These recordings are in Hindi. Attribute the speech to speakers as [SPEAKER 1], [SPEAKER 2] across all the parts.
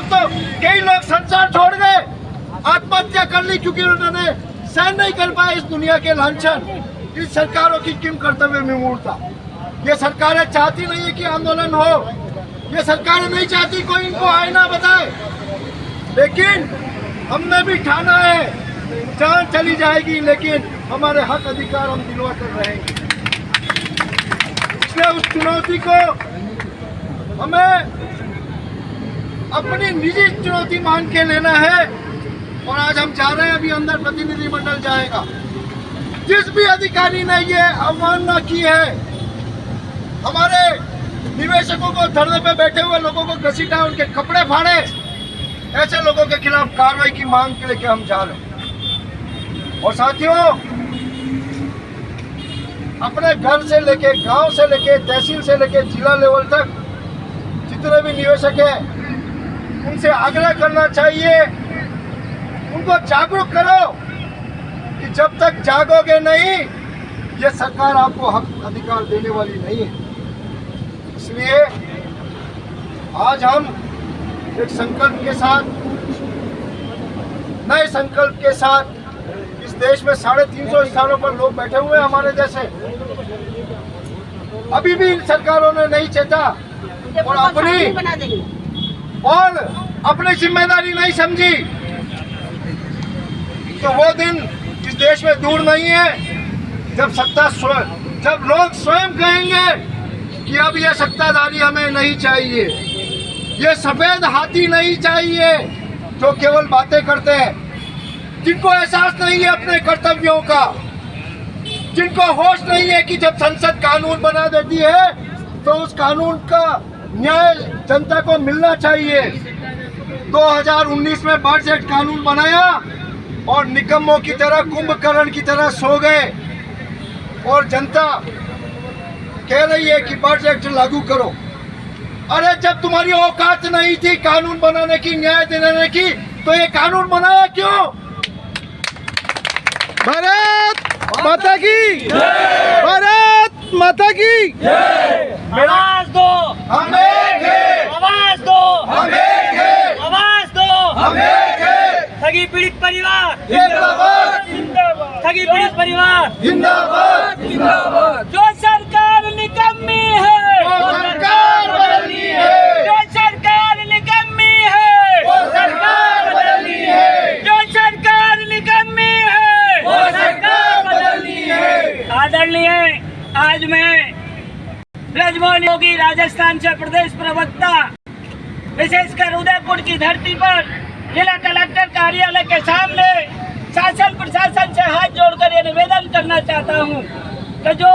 [SPEAKER 1] तो कई लोग संसार छोड़ गए, आत्महत्या कर ली क्योंकि उन्होंने सहन नहीं कर पाए इस दुनिया के लांछन। इस सरकारों की किम कर्तव्य में मूर्ता। ये सरकारें चाहती नहीं है कि आंदोलन हो, ये सरकारें नहीं चाहती कोई इनको आईना बताए, लेकिन हमने भी ठाना है जान चली जाएगी लेकिन हमारे हक अधिकार हम दिलवा कर रहेंगे। इसलिए उस चुनौती को हमें अपनी निजी चुनौती मान के लेना है। और आज हम जा रहे हैं, अभी अंदर प्रतिनिधिमंडल जाएगा। जिस भी अधिकारी ने ये अवमानना की है, हमारे निवेशकों को, धरने पे बैठे हुए लोगों को घसीटा, उनके कपड़े फाड़े, ऐसे लोगों के खिलाफ कार्रवाई की मांग के लेके हम जा रहे हैं। और साथियों, अपने घर से लेके, गांव से लेके, तहसील से लेके जिला लेवल तक जितने भी निवेशक हैं, उनसे आग्रह करना चाहिए, उनको जागरूक करो कि जब तक जागोगे नहीं, ये सरकार आपको हक अधिकार देने वाली नहीं है। इसलिए आज हम एक संकल्प के साथ, नए संकल्प के साथ, इस देश में 350 स्थानों पर लोग बैठे हुए हैं हमारे जैसे, अभी भी इन सरकारों ने नहीं चेता और अपनी जिम्मेदारी नहीं समझी। तो वो दिन इस देश में दूर नहीं है जब लोग स्वयं कहेंगे कि अब ये सत्ताधारी हमें नहीं चाहिए, ये सफेद हाथी नहीं चाहिए जो केवल बातें करते हैं, जिनको एहसास नहीं है अपने कर्तव्यों का, जिनको होश नहीं है कि जब संसद कानून बना देती है तो उस कानून का न्याय जनता को मिलना चाहिए। 2019 में बर्ड्स एक्ट कानून बनाया और निकम्मों की तरह, कुंभकर्ण की तरह सो गए और जनता कह रही है कि बर्ड्स एक्ट लागू करो। अरे जब तुम्हारी औकात नहीं थी कानून बनाने की, न्याय दिलाने की, तो ये कानून बनाया क्यों? भारत माता की, भारत माता की।
[SPEAKER 2] आवाज दो
[SPEAKER 1] हम एक हैं,
[SPEAKER 2] आवाज दो
[SPEAKER 1] हम एक हैं,
[SPEAKER 2] आवाज दो
[SPEAKER 1] हम एक हैं।
[SPEAKER 2] ठगी पीड़ित परिवार
[SPEAKER 1] जिंदाबाद,
[SPEAKER 2] ठगी पीड़ित परिवार
[SPEAKER 1] जिंदाबाद, जिंदाबाद।
[SPEAKER 2] जो सरकार निकम्मी है,
[SPEAKER 1] वो सरकार बदलनी है,
[SPEAKER 2] जो सरकार निकम्मी है,
[SPEAKER 1] वो सरकार बदलनी है,
[SPEAKER 2] जो सरकार निकम्मी है,
[SPEAKER 1] वो सरकार बदलनी है।
[SPEAKER 2] आदरणीय, आज मैं ब्रजमोहन योगी राजस्थान से प्रदेश प्रवक्ता, विशेषकर उदयपुर की धरती पर जिला कलेक्टर कार्यालय के सामने शासन प्रशासन से हाथ जोड़कर ये निवेदन करना चाहता हूँ कि जो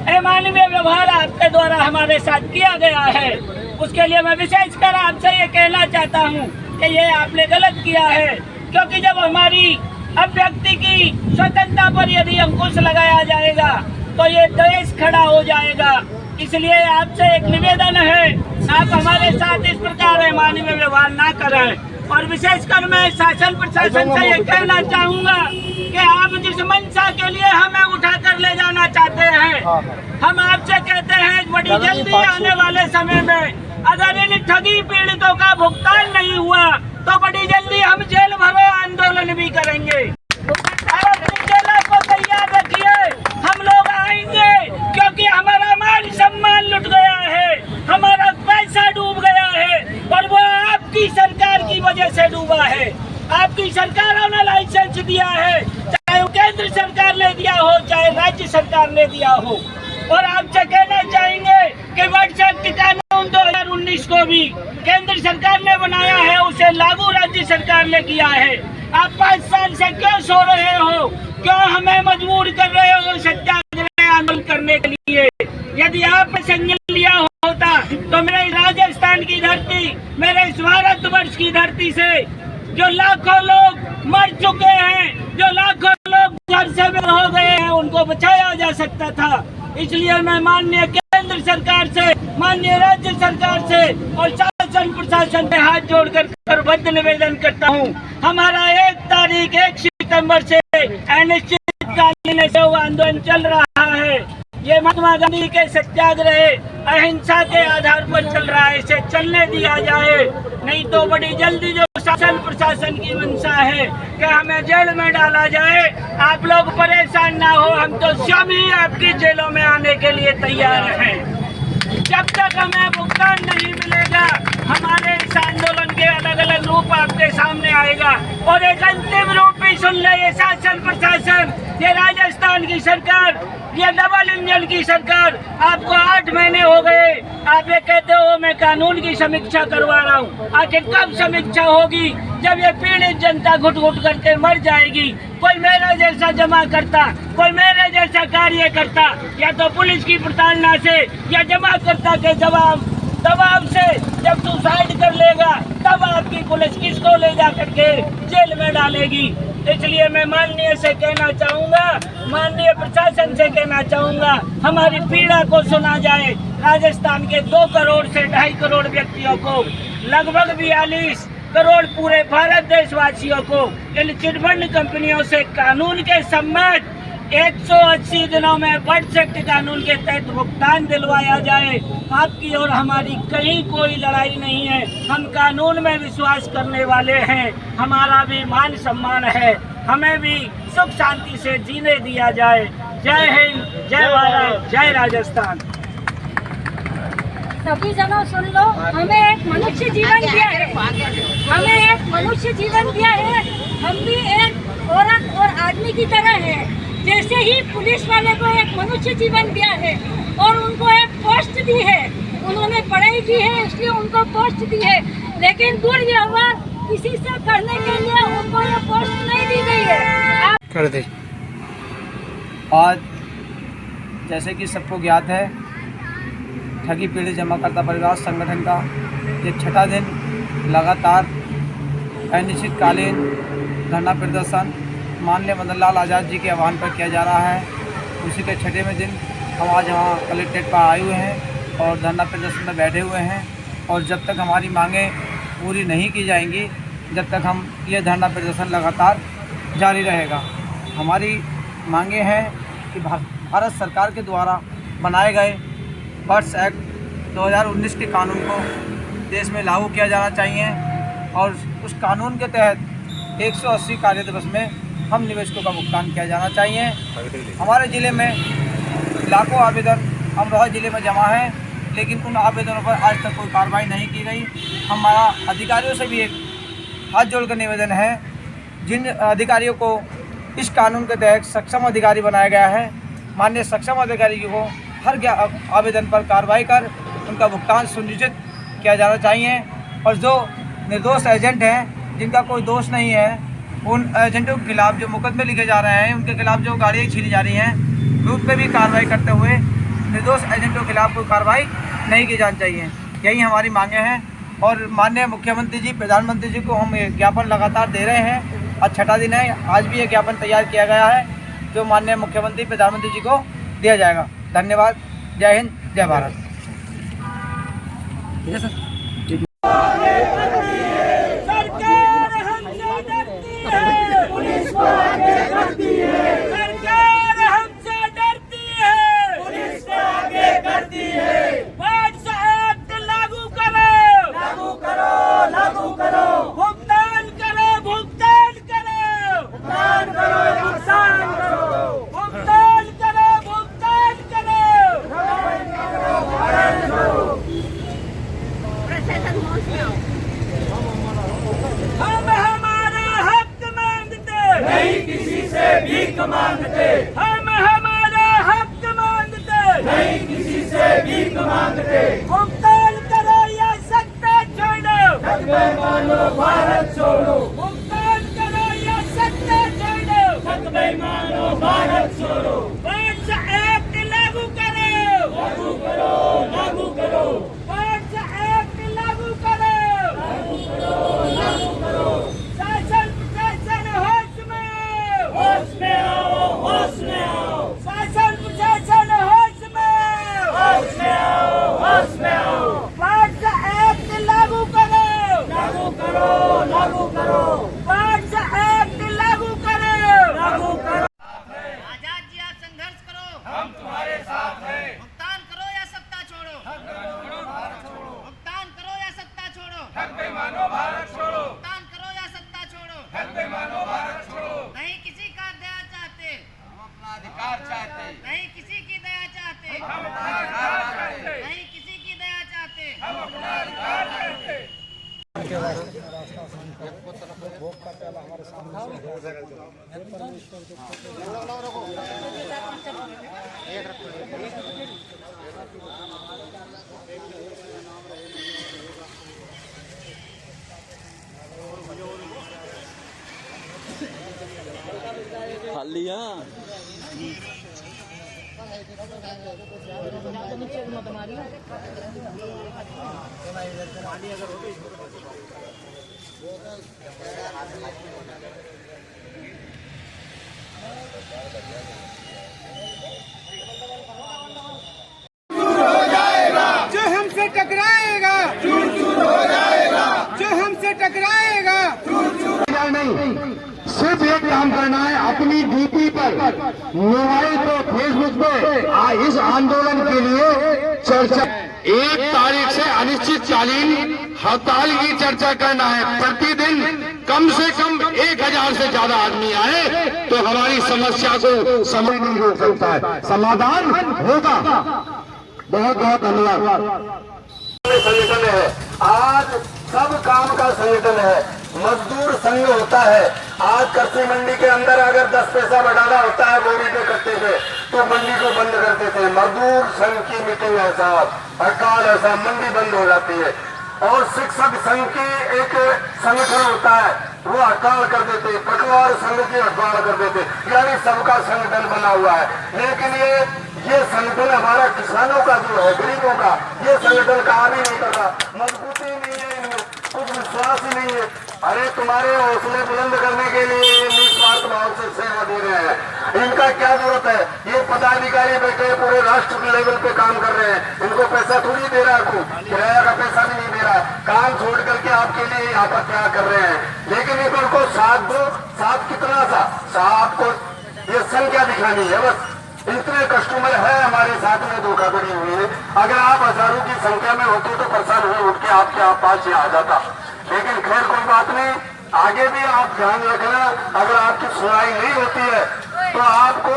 [SPEAKER 2] अमानवीय व्यवहार आपके द्वारा हमारे साथ किया गया है, उसके लिए मैं विशेषकर आपसे ये कहना चाहता हूँ कि ये आपने गलत किया है। क्योंकि जब हमारी अभिव्यक्ति की स्वतंत्रता पर यदि अंकुश लगाया जाएगा तो ये देश खड़ा हो जाएगा। इसलिए आपसे एक निवेदन है, आप हमारे साथ इस प्रकार अमानवीय व्यवहार ना करें। और विशेषकर मैं शासन प्रशासन से ये कहना चाहूँगा कि आप जिस मंशा के लिए हमें उठाकर ले जाना चाहते हैं, हम आपसे कहते हैं बड़ी जल्दी आने वाले समय में अगर इन ठगी पीड़ितों का भुगतान नहीं हुआ तो बड़ी जल्दी हम जेल भरो आंदोलन भी करेंगे। को तैयार रखिए, हम लोग आएंगे क्योंकि हमारा मान सम्मान लुट गया है, हमारा पैसा डूब गया है और वो आपकी सरकार की वजह से डूबा है। आपकी सरकारों ने लाइसेंस दिया है, चाहे वो केंद्र सरकार ने दिया हो चाहे राज्य सरकार ने दिया हो। और आपसे कहना चाहेंगे कि बर्ड्स एक्ट कानून 2019 को भी केंद्र सरकार ने बनाया है, उसे लागू राज्य सरकार ने किया है। आप 5 साल से क्यों सो रहे हो, क्यों हमें मजबूर कर रहे हो सत्याग्रह आंदोलन करने के लिए? यदि आपने संज्ञान लिया होता तो मेरे राजस्थान की धरती, मेरे इस भारतवर्ष की धरती से जो लाखों लोग मर चुके हैं, जो लाखों लोग घर से बेघर हो गए हैं, उनको बचाया जा सकता था। इसलिए मैं माननीय केंद्र सरकार से, माननीय राज्य सरकार से और शासन प्रशासन पे हाथ जोड़कर करबद्ध निवेदन करता हूँ। हमारा 1 सितंबर से अनिश्चितकालीन आंदोलन चल रहा है। ये महात्मा गांधी के सत्याग्रह अहिंसा के आधार पर चल रहा है, इसे चलने दिया जाए, नहीं तो बड़ी जल्दी जो शासन प्रशासन की मंशा है कि हमें जेल में डाला जाए। आप लोग परेशान ना हो, हम तो स्वयं ही आपकी जेलों में आने के लिए तैयार हैं। जब तक हमें भुगतान नहीं मिलेगा, हमारे इस आंदोलन के अलग अलग रूप आपके सामने आएगा। और एक अंतिम रूप भी सुन ले, ये शासन प्रशासन, ये राजस्थान की सरकार, ये डबल इंजन की सरकार, आपको 8 महीने हो गए, आप ये कहते हो मैं कानून की समीक्षा करवा रहा हूँ। आखिर कब समीक्षा होगी? जब ये पीड़ित जनता घुट घुट करके मर जाएगी। कोई मेरा जैसा जमा करता, कोई मेरे जैसा कार्य करता, या तो पुलिस की प्रताड़ना से या जमा करता के दबाव से जब सुसाइड कर लेगा, तब आपकी पुलिस किसको ले जा करके जेल में डालेगी। इसलिए मैं माननीय से कहना चाहूँगा, माननीय प्रशासन से कहना चाहूँगा, हमारी पीड़ा को सुना जाए। राजस्थान के 2 करोड़ से 2.5 करोड़ व्यक्तियों को, लगभग 42 करोड़ पूरे भारत देशवासियों को इन चिटफंड कंपनियों से कानून के सम्मत 180 दिनों में बर्ड एक्ट कानून के तहत भुगतान दिलवाया जाए। आपकी और हमारी कहीं कोई लड़ाई नहीं है, हम कानून में विश्वास करने वाले हैं, हमारा भी मान सम्मान है, हमें भी सुख शांति से जीने दिया जाए। जय हिंद, जय भारत, जय राजस्थान।
[SPEAKER 3] सभी जनों सुन लो, हमें एक मनुष्य जीवन दिया है, हमें एक मनुष्य जीवन दिया है। हम भी एक औरत और आदमी की तरह है। जैसे ही पुलिस वाले को एक मनुष्य जीवन दिया है और उनको एक पोस्ट दी है, उन्होंने पढ़ाई की है इसलिए उनको पोस्ट दी है, लेकिन दुर्व्यवहार किसी से करने के लिए उनको ये पोस्ट नहीं दी गई है।
[SPEAKER 4] कर दे। आज जैसे कि सबको ज्ञात है, ठगी पीड़ित जमाकर्ता परिवार संगठन का ये 6ठा दिन लगातार अनिश्चितकालीन धरना प्रदर्शन माननीय मदन लाल आज़ाद जी के आह्वान पर किया जा रहा है। उसी के 6वें दिन हम आज यहाँ कलेक्ट्रेट पर आए हुए हैं और धरना प्रदर्शन में बैठे हुए हैं। और जब तक हमारी मांगें पूरी नहीं की जाएंगी, जब तक हम ये धरना प्रदर्शन लगातार जारी रहेगा। हमारी मांगें हैं कि भारत सरकार के द्वारा बनाए गए बर्ड्स एक्ट 2019 के कानून को देश में लागू किया जाना चाहिए और उस कानून के तहत 180 कार्य दिवस में हम निवेशकों का भुगतान किया जाना चाहिए। हमारे ज़िले में लाखों आवेदन अमरोहा ज़िले में जमा हैं, लेकिन उन आवेदनों पर आज तक कोई कार्रवाई नहीं की गई। हमारा अधिकारियों से भी एक हाथ जोड़कर निवेदन है, जिन अधिकारियों को इस कानून के तहत सक्षम अधिकारी बनाया गया है, माननीय सक्षम अधिकारियों को हर आवेदन पर कार्रवाई कर उनका भुगतान सुनिश्चित किया जाना चाहिए। और जो निर्दोष एजेंट हैं, जिनका कोई दोष नहीं है, उन एजेंटों के खिलाफ जो मुकदमे लिखे जा रहे हैं, उनके खिलाफ जो गाड़ियाँ छीनी जा रही हैं, उन पर भी कार्रवाई करते हुए निर्दोष एजेंटों के खिलाफ कोई कार्रवाई नहीं की जानी चाहिए। यही हमारी मांगें हैं। और माननीय मुख्यमंत्री जी, प्रधानमंत्री जी को हम ज्ञापन लगातार दे रहे हैं। आज 6ठा दिन है, आज भी ये ज्ञापन तैयार किया गया है जो माननीय मुख्यमंत्री प्रधानमंत्री जी को दिया जाएगा। धन्यवाद। जय हिंद, जय भारत। ठीक है सर।
[SPEAKER 2] सरकार हमसे डरती है, पुलिस को आगे करती है। सरकार हमसे डरती है, पुलिस को आगे करती है। बर्ड्स एक्ट लागू करो, लागू करो, लागू करो। भुगतान करो, भुगतान करो, भुगतान करो, भुगतान करो, भुगतान करो, भुगतान करो। हम हमारा हक मांगते, नहीं किसी से भीख मांगते। हम हमारा हक मांगते, नहीं किसी से भीख मांगते। भुगतान करो या सत्ता छोड़ो, हक में मानो भारत छोड़ो। भुगतान करो या सत्ता छोड़ो, हक में मानो भारत छोड़ो। बर्ड्स एक्ट लागू करो, लागू करो, लागू करो। बर्ड्स एक्ट लागू करो, लागू करो, लागू करो। शासन प्रशासन होश में आओ, होश में आओ, होश में आओ। शासन प्रशासन होश में आओ, होश में आओ, होश में आओ। बर्ड्स एक्ट लागू करो, लागू करो, लागू करो। बर्ड्स एक्ट लागू करो, लागू करो। आजाद जी, आप संघर्ष करो, हम तुम्हारे साथ
[SPEAKER 5] खाली
[SPEAKER 6] जो हमसे टकराएगा चूर चूर हो जाएगा, जो हमसे टकराएगा
[SPEAKER 7] नहीं, सिर्फ एक काम करना है, अपनी डीपी पर मोबाइल पे फेसबुक पे इस आंदोलन के लिए चर्चा 1 तारीख से अनिश्चितकालीन हड़ताल की चर्चा करना है। प्रतिदिन कम से कम 1000 से ज्यादा आदमी आए तो हमारी समस्या को समय नहीं रोक सकता है, समाधान होगा। बहुत बहुत धन्यवाद। संगठन है, आज सब काम का संगठन है, मजदूर संघ होता है। आज कृषि मंडी के अंदर अगर 10 पैसा बढ़ाना होता है बोरी पे कट्टे पे तो मंडी को बंद करते थे। मजदूर संघ की मीटिंग है साहब, हड़ताल है साहब, मंडी बंद हो जाती है। और शिक्षक संघ की एक संगठन होता है, वो हड़ताल कर देते, पटवार संघ की हड़ताल कर देते, यानी सबका संगठन बना हुआ है। लेकिन ये संगठन हमारा किसानों का जो है, गरीबों का, ये संगठन काम ही नहीं कर रहा, मजबूती नहीं है इनमें, कुछ विश्वास ही नहीं है। अरे तुम्हारे हौसले बुलंद करने के लिए निस्वार्थ भाव से सेवा दे रहे हैं, इनका क्या जरूरत है? ये पदाधिकारी बैठे पूरे राष्ट्र लेवल पे काम कर रहे हैं, इनको पैसा थोड़ी दे रहा है, किराया का पैसा भी नहीं दे रहा है, काम छोड़ करके आपके लिए यहाँ पर क्या कर रहे हैं। लेकिन इनको साथ दो, साथ कितना सा, साथ को ये संख्या दिखानी है बस। इतने कस्टमर है हमारे साथ में धोखाधड़ी हुई है। अगर आप हजारों की संख्या में होते तो परेशान हुए उठ के आपके पास ही आ जाता। लेकिन खैर कोई बात नहीं, आगे भी आप ध्यान रखना, अगर आपकी सुनाई नहीं होती है तो आपको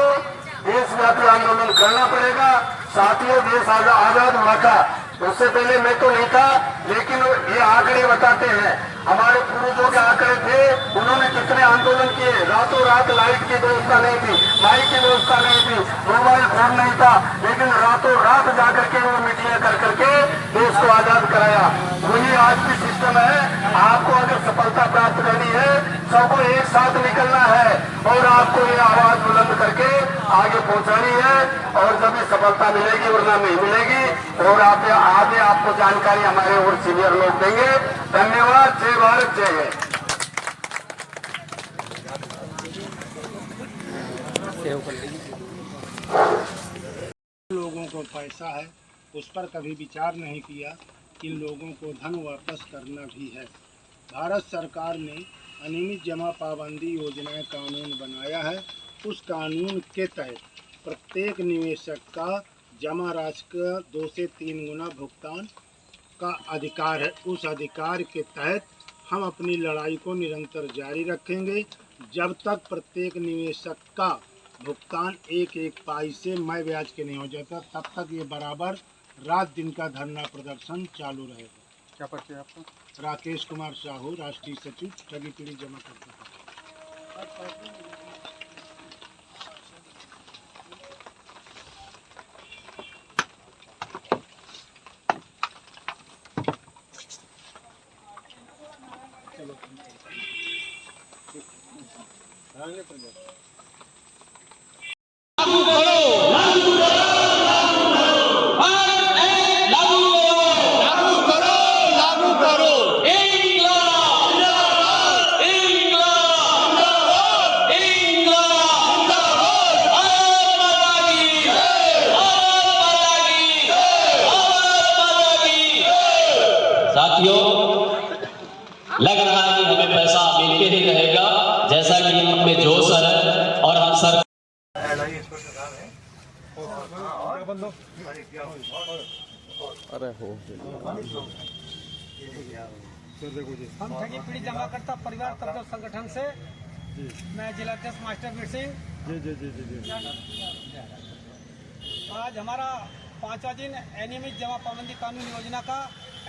[SPEAKER 7] देशव्यापी आंदोलन करना पड़ेगा। साथियों, देश आजाद हुआ था, उससे पहले मैं तो नहीं था, लेकिन ये आंकड़े बताते हैं, हमारे पूर्वजों के आंकड़े थे, उन्होंने कितने आंदोलन किए। रातों रात लाइट की व्यवस्था नहीं थी, माइक की व्यवस्था नहीं थी, मोबाइल फोन नहीं था, लेकिन रातों रात जाकर के वो मीटिंग कर करके देश को आजाद कराया। वही आज की सिस्टम है। आपको अगर सफलता प्राप्त करनी है, सबको एक साथ निकलना है और आपको ये आवाज बुलंद करके आगे पहुंचानी है। और जब ये सफलता मिलेगी वरना नहीं मिलेगी। और आगे आपको जानकारी हमारे और सीनियर लोग देंगे। धन्यवाद। जय भारत, जय हिंद।
[SPEAKER 8] लोगों को पैसा है, उस पर कभी विचार नहीं किया। इन लोगों को धन वापस करना भी है। भारत सरकार ने अनियमित जमा पाबंदी योजना कानून बनाया है। उस कानून के तहत प्रत्येक निवेशक का जमा राशि का 2 से 3 गुना भुगतान का अधिकार है। उस अधिकार के तहत हम अपनी लड़ाई को निरंतर जारी रखेंगे जब तक प्रत्येक निवेशक का भुगतान एक पाई से मय ब्याज के नहीं हो जाता, तब तक ये बराबर रात दिन का धरना प्रदर्शन चालू रहेगा।
[SPEAKER 6] क्या परिचय आपका?
[SPEAKER 8] राकेश कुमार साहू, राष्ट्रीय सचिव, ठगी पीड़ित जमा करता है।
[SPEAKER 9] लग रहा है कि हमें पैसा मिलके ही रहेगा, जैसा कि हम में जोश है और हम सर
[SPEAKER 6] हम ठगी पीड़ित जमाकर्ता परिवार तंत्र संगठन से मैं जिलाध्यक्ष मास्टर वीर सिंह। आज हमारा 5वां दिन अनियमित जमा पाबंदी कानून योजना का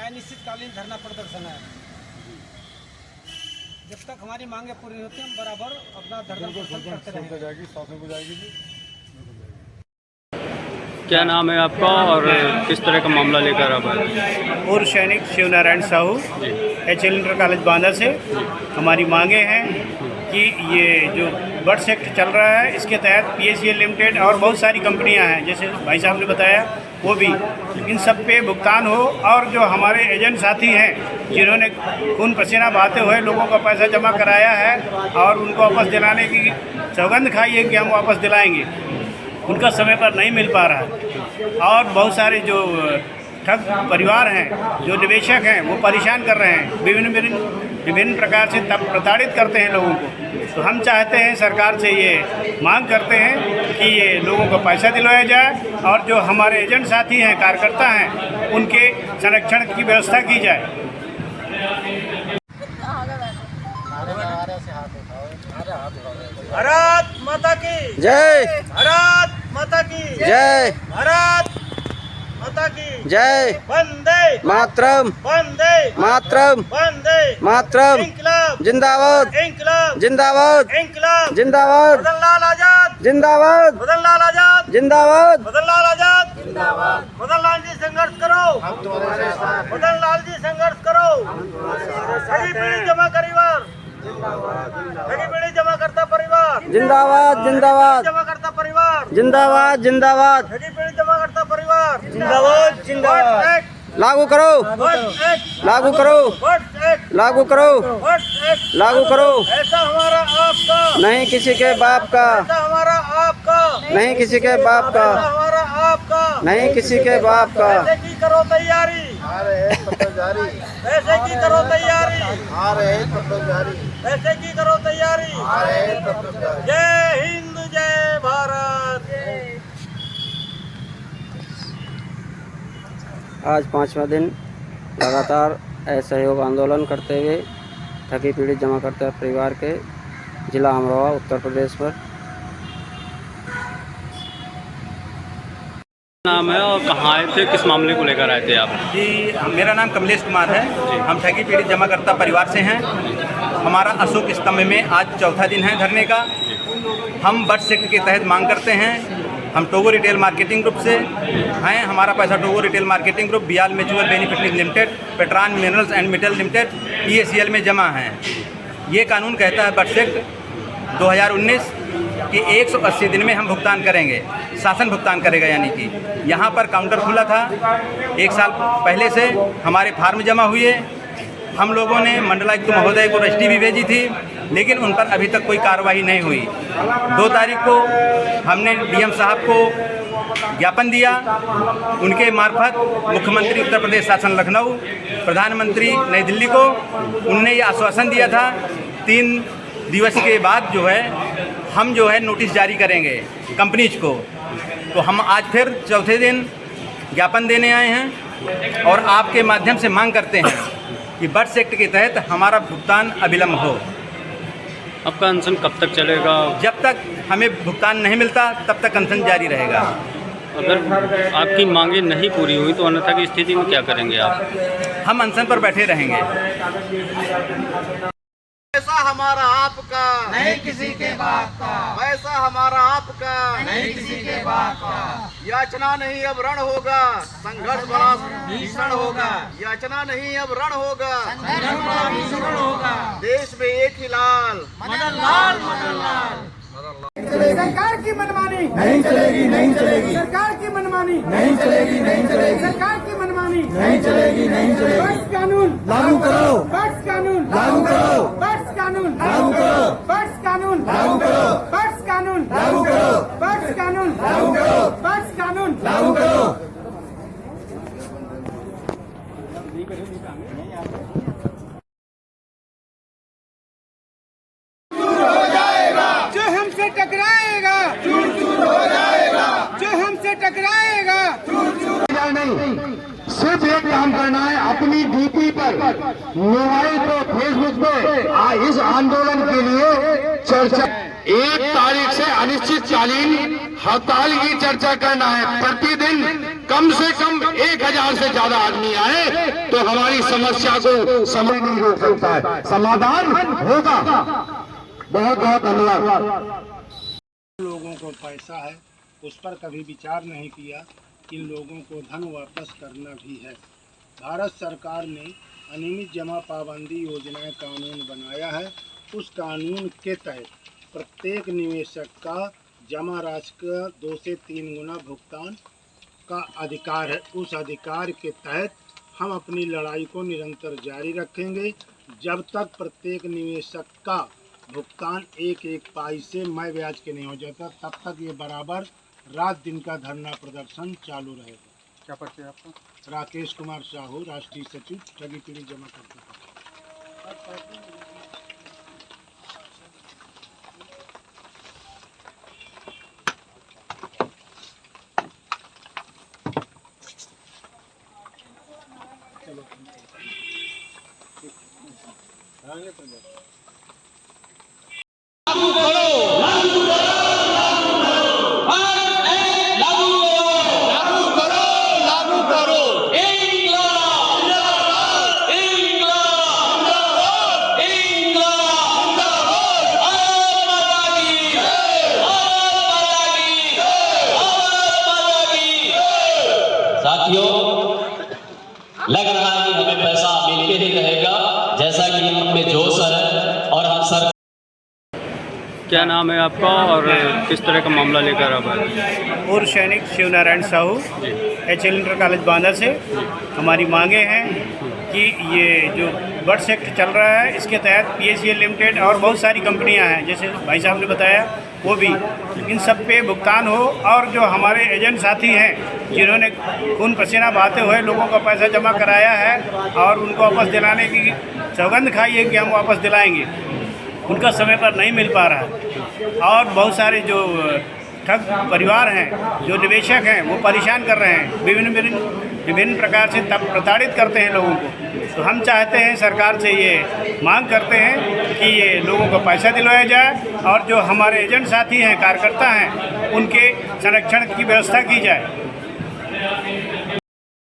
[SPEAKER 6] अनिश्चितकालीन धरना प्रदर्शन है। जब तक हमारी मांगे पूरी होती है हम बराबर अपना धरना प्रदर्शन करते रहेंगे।
[SPEAKER 5] क्या नाम है आपका और किस तरह का मामला लेकर आप आए?
[SPEAKER 10] पूर्व सैनिक Shivnarayan Sahu H L inter college Banda से। हमारी मांगे हैं कि ये जो बर्ड्स एक्ट चल रहा है इसके तहत PACL लिमिटेड और बहुत सारी कंपनियां हैं जैसे भाई साहब ने बताया वो भी, इन सब पे भुगतान हो और जो हमारे एजेंट साथी हैं जिन्होंने खून पसीना बहाते हुए लोगों का पैसा जमा कराया है और उनको वापस दिलाने की सौगंध खाई है कि हम वापस दिलाएंगे, उनका समय पर नहीं मिल पा रहा है। और बहुत सारे जो ठग परिवार हैं, जो निवेशक हैं, वो परेशान कर रहे हैं, विभिन्न प्रकार से तब प्रताड़ित करते हैं लोगों को। तो हम चाहते हैं सरकार से ये मांग करते हैं कि ये लोगों को पैसा दिलवाया जाए और जो हमारे एजेंट साथी हैं, कार्यकर्ता हैं, उनके संरक्षण की व्यवस्था की जाए। भारत माता की
[SPEAKER 4] जय,
[SPEAKER 10] भारत माता की
[SPEAKER 4] जय,
[SPEAKER 10] भारत माता की
[SPEAKER 4] जय,
[SPEAKER 10] वंदे
[SPEAKER 4] मातरम,
[SPEAKER 10] वंदे
[SPEAKER 4] मातरम,
[SPEAKER 10] वंदे
[SPEAKER 4] मातरम,
[SPEAKER 10] इंकलाब
[SPEAKER 4] जिंदाबाद,
[SPEAKER 10] इंकलाब
[SPEAKER 4] जिंदाबाद,
[SPEAKER 10] इंकलाब
[SPEAKER 4] जिंदाबाद,
[SPEAKER 10] मदन लाल आजाद
[SPEAKER 4] जिंदाबाद,
[SPEAKER 10] मदन लाल आजाद
[SPEAKER 4] जिंदाबाद,
[SPEAKER 10] मदन लाल आजाद जिंदाबाद। मदन लाल जी संघर्ष करो, मदन लाल जी संघर्ष करो। ठगी पीड़ित जमा परिवार, ठगी पीड़ित जमा करता परिवार,
[SPEAKER 4] जिंदाबाद, जिंदाबाद,
[SPEAKER 10] जमा करता परिवार,
[SPEAKER 4] जिंदाबाद, जिंदाबाद,
[SPEAKER 10] ठगी पीड़ित जमा करता परिवार, जिंदाबाद जिंदाबाद।
[SPEAKER 4] लागू करो, लागू करो, लागू करो, लागू करो।
[SPEAKER 10] ऐसा हमारा आपका
[SPEAKER 4] नहीं किसी के बाप का,
[SPEAKER 10] ऐसा हमारा आपका
[SPEAKER 4] नहीं किसी के बाप का,
[SPEAKER 10] ऐसा हमारा आपका
[SPEAKER 4] नहीं किसी के बाप का।
[SPEAKER 10] ऐसे की करो तैयारी, ऐसे की करो तैयारी, ऐसे की करो तैयारी। जय हिंद, जय भारत।
[SPEAKER 4] आज 5वां दिन लगातार असहयोग आंदोलन करते हुए ठगी पीड़ित जमाकर्ता परिवार के जिला अमरोहा उत्तर प्रदेश पर।
[SPEAKER 5] नाम है और कहाँ आए थे, किस मामले को लेकर आए थे आप?
[SPEAKER 10] जी, मेरा नाम कमलेश कुमार है। हम ठगी पीड़ित जमाकर्ता परिवार से हैं। हमारा अशोक स्तंभ में आज चौथा दिन है धरने का। हम बर्ड्स एक्ट के तहत मांग करते हैं। हम टोगो रिटेल मार्केटिंग ग्रुप से हैं। हमारा पैसा टोगो रिटेल मार्केटिंग ग्रुप, बियाल म्यूचुअल बेनिफिट लिमिटेड, पेट्रान minerals and metal limited, PACL में जमा हैं। ये कानून कहता है बर्ड्स एक्ट 2019 कि 180 दिन में हम भुगतान करेंगे, शासन भुगतान करेगा। यानी कि यहाँ पर काउंटर खुला था 1 साल पहले से, हमारे फार्म जमा हुए। हम लोगों ने मंडलायुक्त महोदय को रजिस्ट्री भी भेजी थी, लेकिन उन पर अभी तक कोई कार्रवाई नहीं हुई। 2 तारीख को हमने DM साहब को ज्ञापन दिया। उनके मार्फत मुख्यमंत्री उत्तर प्रदेश शासन लखनऊ, प्रधानमंत्री नई दिल्ली को उनने ये आश्वासन दिया था 3 दिवस के बाद जो है हम जो है नोटिस जारी करेंगे कंपनीज को। तो हम आज फिर चौथे दिन ज्ञापन देने आए हैं और आपके माध्यम से मांग करते हैं कि बर्ड्स एक्ट के तहत हमारा भुगतान अविलंब हो।
[SPEAKER 5] आपका अनशन कब तक चलेगा?
[SPEAKER 10] जब तक हमें भुगतान नहीं मिलता तब तक अनशन जारी रहेगा।
[SPEAKER 5] अगर आपकी मांगे नहीं पूरी हुई तो अन्यथा की स्थिति में क्या करेंगे आप?
[SPEAKER 10] हम अनशन पर बैठे रहेंगे।
[SPEAKER 1] पैसा हमारा आपका नहीं किसी के बाप का, पैसा हमारा आपका नहीं किसी के बाप का। याचना नहीं अब रण होगा, संघर्ष बड़ा भीषण होगा। याचना नहीं अब रण होगा, संघर्ष बड़ा भीषण होगा। देश में एक ही लाल, मदन लाल, मदन लाल।
[SPEAKER 6] सरकार की मनमानी
[SPEAKER 7] नहीं चलेगी, नहीं चलेगी,
[SPEAKER 6] सरकार की मनमानी
[SPEAKER 7] नहीं चलेगी, नहीं चलेगी,
[SPEAKER 6] सरकार की मनमानी
[SPEAKER 7] नहीं चलेगी, नहीं चलेगी।
[SPEAKER 6] बर्ड्स कानून
[SPEAKER 7] लागू करो,
[SPEAKER 6] बर्ड्स कानून
[SPEAKER 7] लागू करो,
[SPEAKER 6] बर्ड्स कानून
[SPEAKER 7] लागू करो,
[SPEAKER 6] बर्ड्स कानून
[SPEAKER 7] लागू करो,
[SPEAKER 6] बर्ड्स कानून
[SPEAKER 7] लागू करो,
[SPEAKER 6] बर्ड्स कानून
[SPEAKER 7] लागू करो,
[SPEAKER 6] बर्ड्स कानून
[SPEAKER 7] लागू करो।
[SPEAKER 6] जो हमसे टकराएगा चूर चूर हो जाएगा, जो हमसे टकराएगा
[SPEAKER 7] नहीं, सिर्फ एक काम करना है, अपनी DP पर, मोबाइल पे, फेसबुक पे इस आंदोलन के लिए चर्चा 1 तारीख से अनिश्चितकालीन हड़ताल की चर्चा करना है। प्रतिदिन कम से कम 1000 से ज्यादा आदमी आए तो हमारी समस्या को समय नहीं हो सकता है, समाधान होगा। बहुत बहुत धन्यवाद।
[SPEAKER 8] लोगों को पैसा है उस पर कभी विचार नहीं किया, इन लोगों को धन वापस करना भी है। भारत सरकार ने अनियमित जमा पाबंदी योजना कानून बनाया है। उस कानून के तहत प्रत्येक निवेशक का जमा राशि का 2 से 3 गुना भुगतान का अधिकार है। उस अधिकार के तहत हम अपनी लड़ाई को निरंतर जारी रखेंगे जब तक प्रत्येक निवेशक का भुगतान 1-1 पाई से मय ब्याज के नहीं हो जाता, तब तक ये बराबर रात दिन का धरना प्रदर्शन चालू रहेगा।
[SPEAKER 6] क्या परिचय आपका?
[SPEAKER 8] राकेश कुमार साहू, राष्ट्रीय सचिव, ठगी पीड़ित जमा करता।
[SPEAKER 9] साथियों, लग रहा है कि हमें पैसा मिलके ही रहेगा, जैसा कि हम में जोश है और हम सर।
[SPEAKER 5] क्या नाम है आपका और किस तरह का मामला लेकर आप आए?
[SPEAKER 10] पूर्व सैनिक Shivnarayan Sahu, HL inter college Banda से। हमारी मांगे हैं कि ये जो बर्ड्स एक्ट चल रहा है इसके तहत PACL लिमिटेड और बहुत सारी कंपनियां हैं, जैसे भाई साहब ने बताया, वो भी इन सब पे भुगतान हो। और जो हमारे एजेंट साथी हैं जिन्होंने खून पसीना बहाते हुए लोगों का पैसा जमा कराया है और उनको वापस दिलाने की सौगंध खाई है कि हम वापस दिलाएंगे, उनका समय पर नहीं मिल पा रहा है। और बहुत सारे जो ठग परिवार हैं, जो निवेशक हैं, वो परेशान कर रहे हैं, विभिन्न प्रकार से तब प्रताड़ित करते हैं लोगों को। तो हम चाहते हैं, सरकार से ये मांग करते हैं कि ये लोगों को पैसा दिलवाया जाए और जो हमारे एजेंट साथी हैं, कार्यकर्ता हैं, उनके संरक्षण की व्यवस्था की जाए।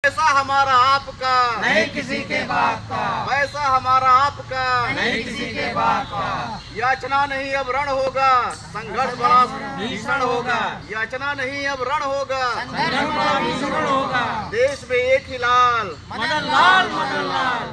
[SPEAKER 1] पैसा हमारा आपका
[SPEAKER 6] नहीं किसी के बाप का,
[SPEAKER 1] पैसा हमारा आपका
[SPEAKER 6] नहीं किसी के बाप का।
[SPEAKER 1] याचना नहीं अब रण होगा, संघर्ष बड़ा भीषण होगा। याचना नहीं अब रण होगा,
[SPEAKER 6] संघर्ष बड़ा भीषण होगा।
[SPEAKER 1] देश में एक ही लाल,
[SPEAKER 6] मदन लाल, मदन लाल।